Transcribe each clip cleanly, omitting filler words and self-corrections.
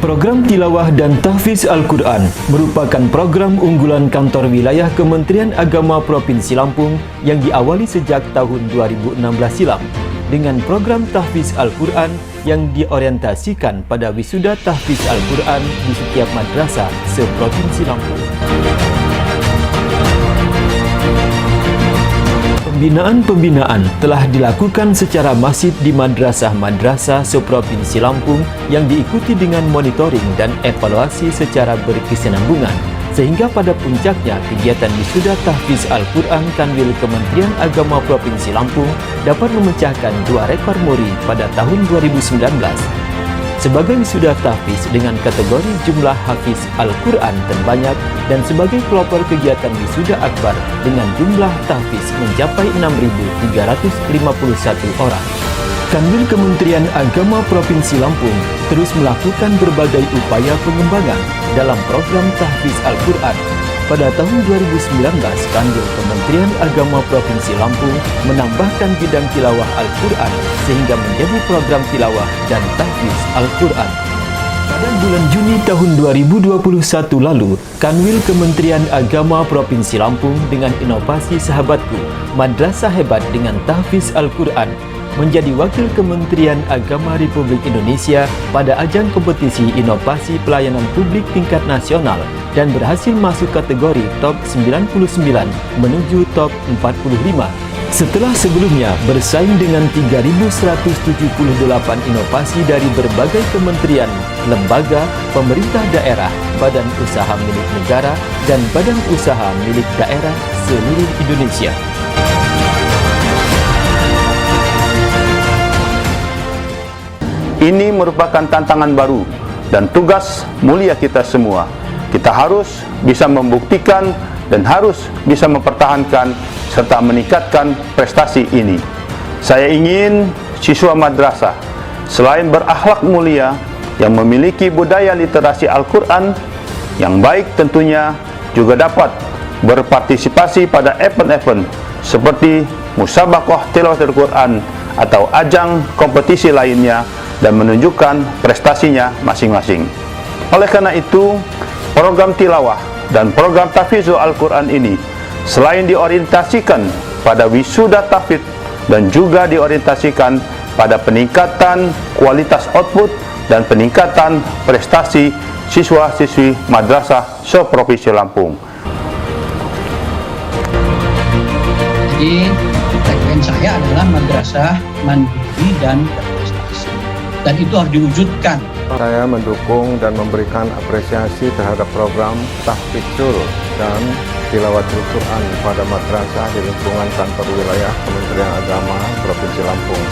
Program Tilawah dan Tahfiz Al-Quran merupakan program unggulan kantor wilayah Kementerian Agama Provinsi Lampung yang diawali sejak tahun 2016 silam dengan program Tahfiz Al-Quran yang diorientasikan pada wisuda Tahfiz Al-Quran di setiap madrasah se-Provinsi Lampung. Pembinaan telah dilakukan secara masif di madrasah-madrasah se-Provinsi Lampung yang diikuti dengan monitoring dan evaluasi secara berkesinambungan, sehingga pada puncaknya kegiatan wisuda Tahfiz Al-Quran Kanwil Kementerian Agama Provinsi Lampung dapat memecahkan 2 rekor muri pada tahun 2019. Sebagai wisuda tahfiz dengan kategori jumlah hafiz Al-Quran terbanyak dan sebagai pelopor kegiatan wisuda akbar dengan jumlah tahfiz mencapai 6.351 orang. Kanwil Kementerian Agama Provinsi Lampung terus melakukan berbagai upaya pengembangan dalam program Tahfiz Al-Quran. Pada tahun 2019, Kanwil Kementerian Agama Provinsi Lampung menambahkan bidang tilawah Al-Quran sehingga menjadi program tilawah dan tahfiz Al-Quran. Pada bulan Juni tahun 2021 lalu, Kanwil Kementerian Agama Provinsi Lampung dengan inovasi Sahabatku, Madrasah Hebat dengan Tahfiz Al-Quran, menjadi wakil Kementerian Agama Republik Indonesia pada ajang kompetisi inovasi pelayanan publik tingkat nasional dan berhasil masuk kategori top 99 menuju top 45. Setelah sebelumnya bersaing dengan 3.178 inovasi dari berbagai kementerian, lembaga, pemerintah daerah, badan usaha milik negara, dan badan usaha milik daerah seluruh Indonesia. Ini merupakan tantangan baru dan tugas mulia kita semua. Kita harus bisa membuktikan dan harus bisa mempertahankan serta meningkatkan prestasi ini. Saya ingin siswa madrasah selain berakhlak mulia yang memiliki budaya literasi Al-Quran yang baik tentunya juga dapat berpartisipasi pada event-event seperti musabaqah tilawatul Quran atau ajang kompetisi lainnya dan menunjukkan prestasinya masing-masing. Oleh karena itu, program tilawah dan program tahfizul Al-Quran ini selain diorientasikan pada wisuda tahfidz dan juga diorientasikan pada peningkatan kualitas output dan peningkatan prestasi siswa-siswi madrasah se-Provinsi Lampung. Jadi, tagline saya adalah madrasah mandiri dan berprestasi. Dan itu harus diwujudkan. Saya mendukung dan memberikan apresiasi terhadap program Tahfidzul dan Tilawatul Quran pada madrasah di lingkungan kantor wilayah Kementerian Agama Provinsi Lampung.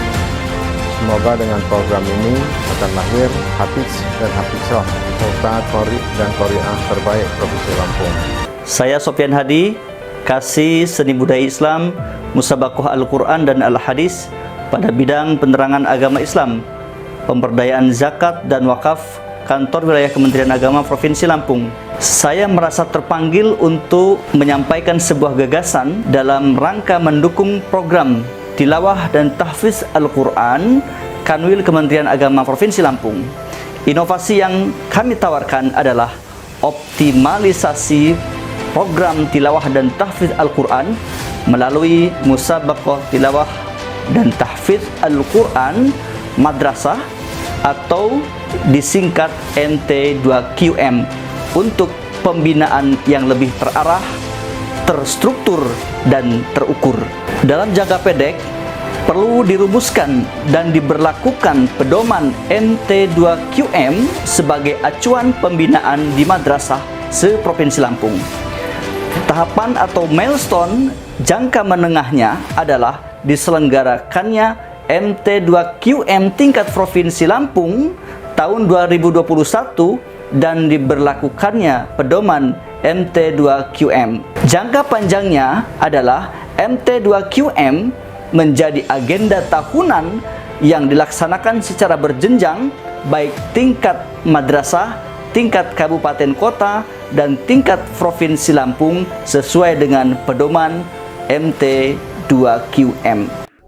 Semoga dengan program ini akan lahir hafiz dan hafizah serta qori dan qoriah terbaik Provinsi Lampung. Saya Sofyan Hadi, Kasih Seni Budaya Islam, Musabaqah Al-Quran dan Al-Hadis pada bidang penerangan agama Islam, pemberdayaan zakat dan wakaf, kantor wilayah Kementerian Agama Provinsi Lampung. Saya merasa terpanggil untuk menyampaikan sebuah gagasan dalam rangka mendukung program tilawah dan tahfiz Al-Quran Kanwil Kementerian Agama Provinsi Lampung. Inovasi yang kami tawarkan adalah optimalisasi program tilawah dan tahfiz Al-Quran melalui musabaqah tilawah dan tahfiz Al-Quran madrasah atau disingkat MT2QM untuk pembinaan yang lebih terarah, terstruktur, dan terukur. Dalam jangka pendek, perlu dirumuskan dan diberlakukan pedoman MT2QM sebagai acuan pembinaan di madrasah se-Provinsi Lampung. Tahapan atau milestone jangka menengahnya adalah diselenggarakannya MT2QM tingkat Provinsi Lampung tahun 2021 dan diberlakukannya pedoman MT2QM. Jangka panjangnya adalah MT2QM menjadi agenda tahunan yang dilaksanakan secara berjenjang baik tingkat madrasah, tingkat kabupaten kota, dan tingkat Provinsi Lampung sesuai dengan pedoman MT2QM.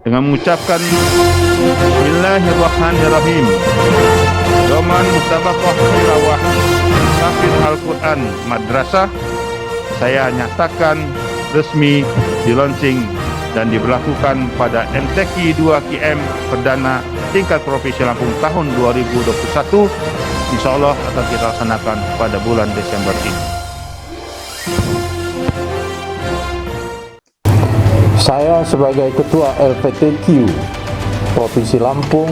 Dengan mengucapkan Bismillahirrahmanirrahim. pedoman musabaqah tilawah tahfiz Al-Quran madrasah saya nyatakan resmi di-launching dan diberlakukan pada MTQ 2KM perdana tingkat Provinsi Lampung tahun 2021. Insya Allah akan kita laksanakan pada bulan Desember ini. Saya sebagai Ketua LPTQ Provinsi Lampung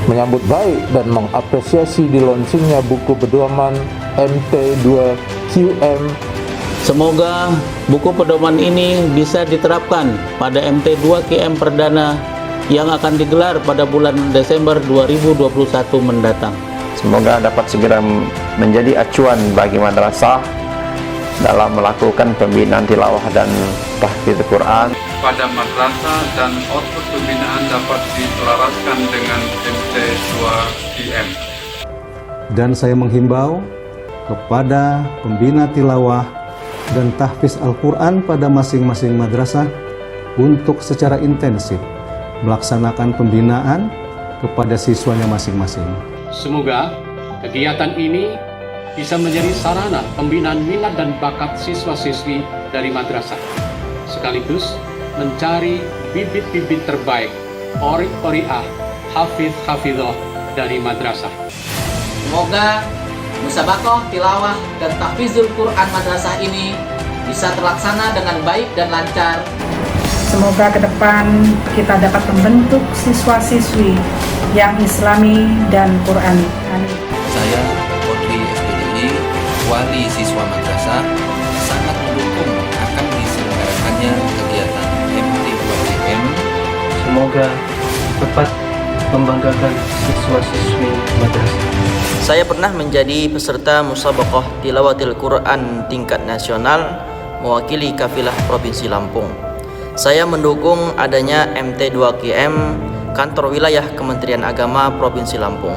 menyambut baik dan mengapresiasi di-launchingnya buku pedoman MT2QM. Semoga buku pedoman ini bisa diterapkan pada MT2KM perdana yang akan digelar pada bulan Desember 2021 mendatang. Semoga dapat segera menjadi acuan bagi madrasah dalam melakukan pembinaan tilawah dan tahfidz Quran pada madrasah dan output pembinaan dapat diselaraskan dengan MT2KM. Dan saya menghimbau kepada pembina tilawah dan tahfiz Al-Quran pada masing-masing madrasah untuk secara intensif melaksanakan pembinaan kepada siswanya masing-masing. Semoga kegiatan ini bisa menjadi sarana pembinaan minat dan bakat siswa-siswi dari madrasah, sekaligus mencari bibit-bibit terbaik, qori-qori'ah, hafiz-hafizah dari madrasah. Semoga musabaqah tilawah dan tahfizul Quran madrasah ini bisa terlaksana dengan baik dan lancar. Semoga ke depan kita dapat membentuk siswa-siswi yang islami dan Qurani. Saya, Kodri SPDI, wali siswa madrasah, sangat mendukung akan diselenggarakannya kegiatan MT2KM. Semoga dapat membanggakan siswa-siswi madrasah. Saya pernah menjadi peserta musabaqah tilawatil Quran tingkat nasional mewakili kafilah Provinsi Lampung. Saya mendukung adanya MT2KM kantor wilayah Kementerian Agama Provinsi Lampung.